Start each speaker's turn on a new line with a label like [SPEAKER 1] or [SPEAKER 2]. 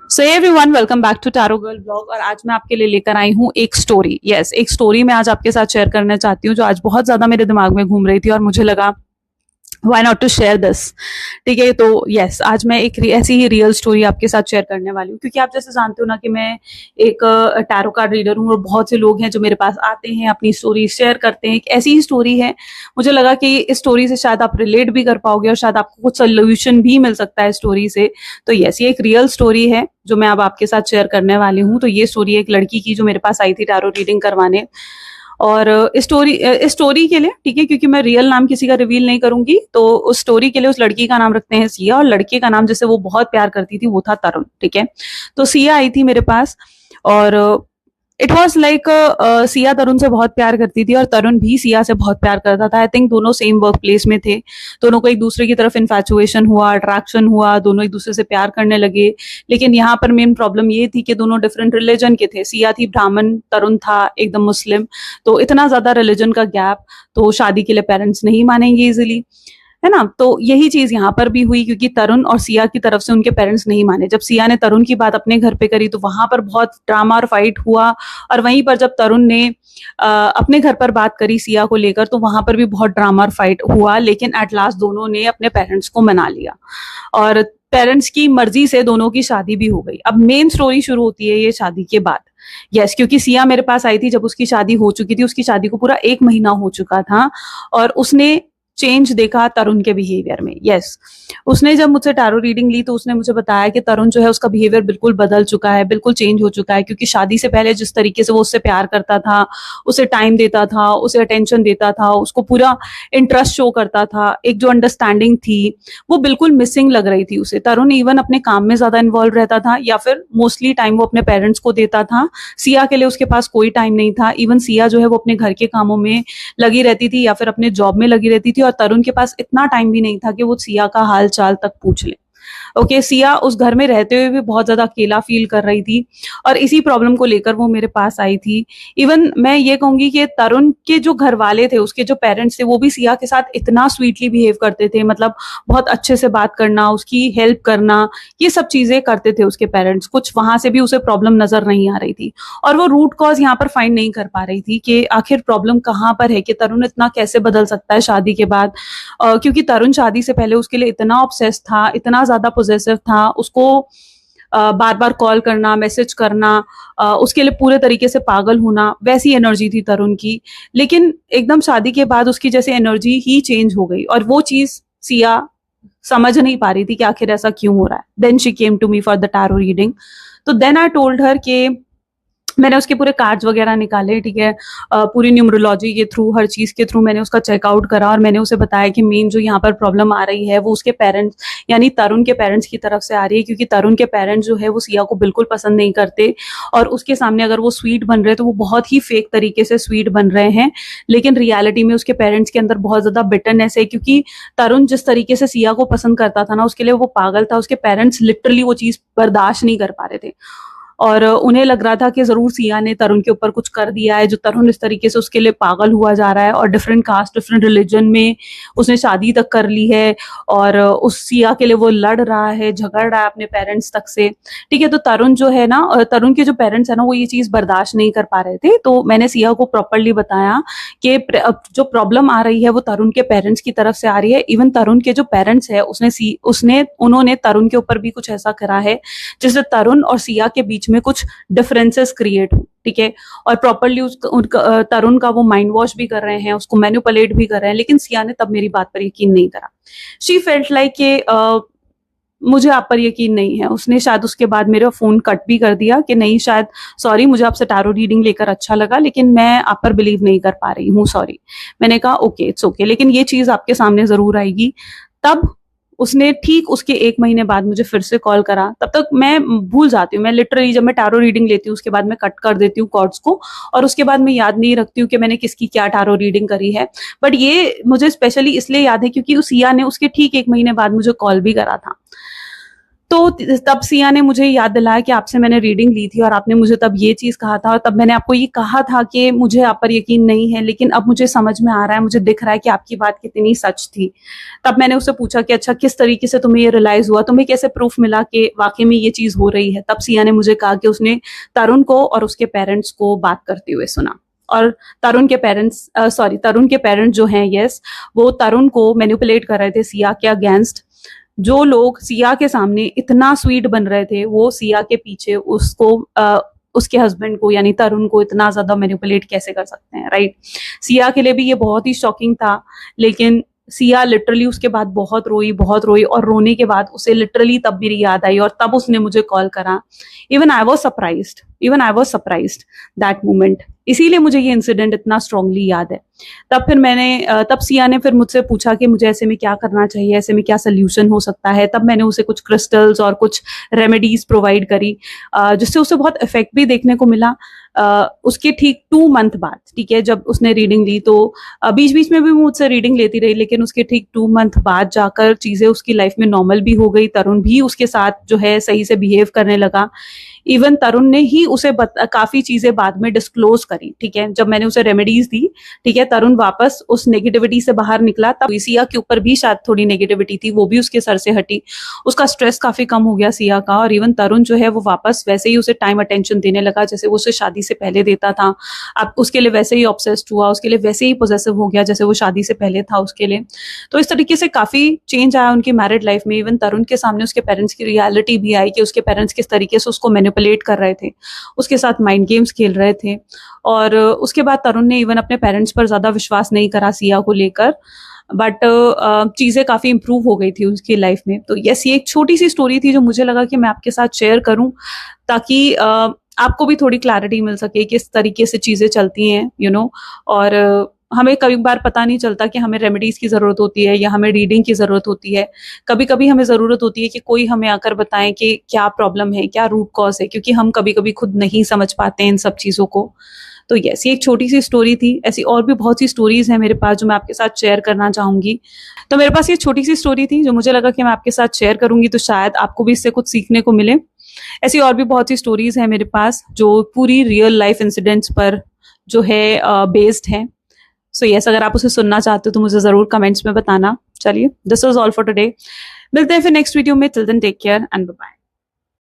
[SPEAKER 1] So everyone welcome back to tarot girl blog. और आज मैं आपके लिए लेकर आई हूँ एक स्टोरी। एक स्टोरी मैं आज आपके साथ शेयर करना चाहती हूँ जो आज बहुत ज्यादा मेरे दिमाग में घूम रही थी और मुझे लगा why not to share this. ठीक है, तो आज मैं एक ऐसी ही रियल स्टोरी आपके साथ शेयर करने वाली हूँ, क्योंकि आप जैसे जानते हो ना कि मैं एक टैरो कार्ड रीडर हूँ और बहुत से लोग हैं जो मेरे पास आते हैं, अपनी स्टोरी शेयर करते हैं। एक ऐसी ही स्टोरी है, मुझे लगा कि इस स्टोरी से शायद आप रिलेट भी कर पाओगे और शायद आपको कुछ सोल्यूशन भी मिल सकता है स्टोरी से। तो ये एक रियल स्टोरी है जो मैं अब आपके साथ शेयर करने वाली हूँ। तो ये स्टोरी एक लड़की की जो मेरे पास आई थी टैरो रीडिंग करवाने। और स्टोरी के लिए, ठीक है, क्योंकि मैं रियल नाम किसी का रिवील नहीं करूंगी, तो उस स्टोरी के लिए उस लड़की का नाम रखते हैं सिया, और लड़के का नाम जैसे वो बहुत प्यार करती थी वो था तरुण। ठीक है, तो सिया आई थी मेरे पास और इट वॉज लाइक सिया तरुण से बहुत प्यार करती थी और तरुण भी सिया से बहुत प्यार करता था। आई थिंक दोनों सेम वर्क प्लेस में थे, दोनों को एक दूसरे की तरफ इन्फैचुएशन हुआ, अट्रैक्शन हुआ, दोनों एक दूसरे से प्यार करने लगे। लेकिन यहाँ पर मेन प्रॉब्लम ये थी कि दोनों डिफरेंट रिलीजन के थे। सिया थी ब्राह्मण, तरुण था एकदम मुस्लिम। तो इतना ज्यादा रिलीजन का गैप, तो शादी के लिए पेरेंट्स नहीं मानेंगे इजिली, है ना। तो यही चीज यहाँ पर भी हुई, क्योंकि तरुण और सिया की तरफ से उनके पेरेंट्स नहीं माने। जब सिया ने तरुण की बात अपने घर पे करी तो वहां पर बहुत ड्रामा और फाइट हुआ, और वहीं पर जब तरुण ने अपने घर पर बात करी सिया को लेकर तो वहां पर भी बहुत ड्रामा और फाइट हुआ। लेकिन एट लास्ट दोनों ने अपने पेरेंट्स को मना लिया और पेरेंट्स की मर्जी से दोनों की शादी भी हो गई। अब मेन स्टोरी शुरू होती है ये शादी के बाद। क्योंकि सिया मेरे पास आई थी जब उसकी शादी हो चुकी थी, उसकी शादी को पूरा 1 महीना हो चुका था, और उसने चेंज देखा तरुण के बिहेवियर में। उसने जब मुझसे टैरो रीडिंग ली तो उसने मुझे बताया कि तरुण जो है उसका बिहेवियर बिल्कुल बदल चुका है, बिल्कुल चेंज हो चुका है। क्योंकि शादी से पहले जिस तरीके से वो उससे प्यार करता था, उसे टाइम देता था, उसे अटेंशन देता था, उसको पूरा इंटरेस्ट शो करता था, एक जो अंडरस्टैंडिंग थी वो बिल्कुल मिसिंग लग रही थी उसे। तरुण इवन अपने काम में ज्यादा इन्वॉल्व रहता था, या फिर मोस्टली टाइम वो अपने पेरेंट्स को देता था। सिया के लिए उसके पास कोई टाइम नहीं था। इवन सिया जो है वो अपने घर के कामों में लगी रहती थी या फिर अपने जॉब में लगी रहती थी, और तरुण के पास इतना टाइम भी नहीं था कि वो सिया का हाल चाल तक पूछ ले। सिया उस घर में रहते हुए भी बहुत ज्यादा अकेला फील कर रही थी, और इसी प्रॉब्लम को लेकर वो मेरे पास आई थी। इवन मैं ये कहूंगी कि तरुण के जो घर वाले थे, उसके जो पेरेंट्स थे, वो भी सिया के साथ इतना स्वीटली बिहेव करते थे, मतलब बहुत अच्छे से बात करना, उसकी हेल्प करना, ये सब चीजें करते थे उसके पेरेंट्स। कुछ वहां से भी उसे प्रॉब्लम नजर नहीं आ रही थी, और वो रूट कॉज यहाँ पर फाइंड नहीं कर पा रही थी कि आखिर प्रॉब्लम कहाँ पर है, कि तरुण इतना कैसे बदल सकता है शादी के बाद। क्योंकि तरुण शादी से पहले उसके लिए इतना ऑब्सेस था, इतना ज्यादा पोजेसिव था, उसको बार बार कॉल करना, मैसेज करना, उसके लिए पूरे तरीके से पागल होना, वैसी एनर्जी थी तरुण की। लेकिन एकदम शादी के बाद उसकी जैसे एनर्जी ही चेंज हो गई, और वो चीज सिया समझ नहीं पा रही थी कि आखिर ऐसा क्यों हो रहा है। Then she came to me for the tarot reading. तो देन आई टोल्ड हर के मैंने उसके पूरे कार्ड्स वगैरह निकाले, ठीक है, पूरी न्यूमरोलॉजी के थ्रू, हर चीज के थ्रू मैंने उसका चेकआउट करा, और मैंने उसे बताया कि मेन जो यहाँ पर प्रॉब्लम आ रही है वो उसके पेरेंट्स यानी तरुण के पेरेंट्स की तरफ से आ रही है। क्योंकि तरुण के पेरेंट्स जो है वो सिया को बिल्कुल पसंद नहीं करते, और उसके सामने अगर वो स्वीट बन रहे हैं तो वो बहुत ही फेक तरीके से स्वीट बन रहे हैं। लेकिन रियलिटी में उसके पेरेंट्स के अंदर बहुत ज्यादा बिटरनेस है, क्योंकि तरुण जिस तरीके से सिया को पसंद करता था ना, उसके लिए वो पागल था। उसके पेरेंट्स लिटरली वो चीज बर्दाश्त नहीं कर पा रहे थे, और उन्हें लग रहा था कि जरूर सिया ने तरुण के ऊपर कुछ कर दिया है, जो तरुण इस तरीके से उसके लिए पागल हुआ जा रहा है, और डिफरेंट कास्ट, डिफरेंट रिलीजन में उसने शादी तक कर ली है, और उस सिया के लिए वो लड़ रहा है, झगड़ रहा है अपने पेरेंट्स तक से। ठीक है, तो तरुण जो है ना, तरुण के जो पेरेंट्स है ना, वो ये चीज बर्दाश्त नहीं कर पा रहे थे। तो मैंने सिया को प्रॉपरली बताया कि जो प्रॉब्लम आ रही है वो तरुण के पेरेंट्स की तरफ से आ रही है। इवन तरुण के जो पेरेंट्स है उन्होंने तरुण के ऊपर भी कुछ ऐसा करा है जिससे तरुण और सिया के बीच में कुछ डिफरेंसेस क्रिएट हो। ठीक है, और प्रॉपरली तरुण का वो माइंड वॉश भी कर रहे हैं, उसको मैनिपुलेट भी कर रहे हैं। लेकिन सिया ने तब मेरी बात पर यकीन नहीं करा। शी फेल्ट लाइक के मुझे आप पर यकीन नहीं है। उसने शायद उसके बाद मेरा फोन कट भी कर दिया कि नहीं, शायद सॉरी, मुझे आपसे टैरो रीडिंग लेकर अच्छा लगा लेकिन मैं आप पर बिलीव नहीं कर पा रही हूँ, सॉरी। मैंने कहा ओके, इट्स ओके, लेकिन ये चीज आपके सामने जरूर आएगी। तब उसने ठीक उसके 1 महीने बाद मुझे फिर से कॉल करा। तब तक मैं भूल जाती हूँ, मैं लिटरली जब मैं टैरो रीडिंग लेती हूँ उसके बाद मैं कट कर देती हूँ कॉर्ड्स को, और उसके बाद मैं याद नहीं रखती हूँ कि मैंने किसकी क्या टैरो रीडिंग करी है। बट ये मुझे स्पेशली इसलिए याद है क्योंकि उस सिया ने उसके ठीक 1 महीने बाद मुझे कॉल भी करा था। तो तब सिया ने मुझे याद दिलाया कि आपसे मैंने रीडिंग ली थी और आपने मुझे तब ये चीज कहा था, और तब मैंने आपको ये कहा था कि मुझे आप पर यकीन नहीं है, लेकिन अब मुझे समझ में आ रहा है, मुझे दिख रहा है कि आपकी बात कितनी सच थी। तब मैंने उससे पूछा कि अच्छा किस तरीके से तुम्हें ये रियलाइज हुआ, तुम्हें कैसे प्रूफ मिला कि वाकई में ये चीज हो रही है। तब सिया ने मुझे कहा कि उसने तरुण को और उसके पेरेंट्स को बात करते हुए सुना, और तरुण के पेरेंट्स जो हैं, यस, वो तरुण को मैनिपुलेट कर रहे थे सिया के अगेंस्ट। जो लोग सिया के सामने इतना स्वीट बन रहे थे, वो सिया के पीछे उसके हस्बैंड को यानी तरुण को इतना ज्यादा मैनिपुलेट कैसे कर सकते हैं, राइट। सिया के लिए भी ये बहुत ही शॉकिंग था, लेकिन सिया लिटरली उसके बाद बहुत रोई, और रोने के बाद उसे लिटरली तब मेरी याद आई और तब उसने मुझे कॉल करा। Even I was surprised that moment. इसीलिए मुझे ये इंसिडेंट इतना स्ट्रांगली याद है। तब सिया ने फिर मुझसे पूछा कि मुझे ऐसे में क्या करना चाहिए, ऐसे में क्या सोल्यूशन हो सकता है। तब मैंने उसे कुछ क्रिस्टल्स और कुछ रेमेडीज प्रोवाइड करी, जिससे उसे बहुत इफेक्ट भी देखने को मिला। उसके ठीक 2 मंथ बाद, ठीक है, जब उसने रीडिंग ली, तो बीच बीच में भी मुझसे रीडिंग लेती रही, लेकिन उसके ठीक 2 मंथ बाद जाकर चीजें उसकी लाइफ में नॉर्मल भी हो गई। तरुण भी उसके साथ जो है सही से बिहेव करने लगा। इवन तरुण ने ही उसे काफी चीजें बाद में डिस्क्लोज करी, ठीक है, जब मैंने उसे रेमेडीज दी। ठीक है, तरुण वापस उस नेगेटिविटी से बाहर निकला। तब सिया के ऊपर भी शायद थोड़ी नेगेटिविटी थी, वो भी उसके सर से हटी। उसका स्ट्रेस काफी कम हो गया सिया का, और इवन तरुण जो है वो वापस वैसे ही उसे टाइम अटेंशन देने लगा जैसे वो उसे शादी से पहले देता था। अब उसके लिए वैसे ही ऑब्सेस्ड हुआ, उसके लिए वैसे ही पोजेसिव हो गया जैसे वो शादी से पहले था उसके लिए। तो इस तरीके से काफी चेंज आया उनकी मैरिड लाइफ में। इवन तरुण के सामने उसके पेरेंट्स की रियलिटी भी आई कि उसके पेरेंट्स किस तरीके से उसको मैनिपुलेट कर रहे थे, उसके साथ माइंड गेम्स खेल रहे थे। और उसके बाद तरुण ने इवन अपने पेरेंट्स पर ज्यादा विश्वास नहीं करा सिया को लेकर, बट चीजें काफी इंप्रूव हो गई थी उसकी लाइफ में। तो यस, ये एक छोटी सी स्टोरी थी जो मुझे लगा कि मैं आपके साथ शेयर करूं, ताकि आपको भी थोड़ी क्लैरिटी मिल सके किस तरीके से चीजें चलती हैं, और हमें कई बार पता नहीं चलता कि हमें रेमेडीज की जरूरत होती है या हमें रीडिंग की जरूरत होती है। कभी कभी हमें जरूरत होती है कि कोई हमें आकर बताएं कि क्या प्रॉब्लम है, क्या रूट कॉज है, क्योंकि हम कभी कभी खुद नहीं समझ पाते हैं इन सब चीजों को। तो यस, ये एक छोटी सी स्टोरी थी। ऐसी और भी बहुत सी स्टोरीज हैं मेरे पास जो मैं आपके साथ शेयर करना चाहूंगी। तो मेरे पास ये छोटी सी स्टोरी थी जो मुझे लगा कि मैं आपके साथ शेयर करूंगी, तो शायद आपको भी इससे कुछ सीखने को मिले। ऐसी और भी बहुत सी स्टोरीज हैं मेरे पास जो पूरी रियल लाइफ इंसिडेंट्स पर जो है बेस्ड है। सो यस, अगर आप उसे सुनना चाहते हो तो मुझे जरूर कमेंट्स में बताना। चलिए, this was all for today. मिलते हैं फिर नेक्स्ट वीडियो में। Till then take care and bye bye.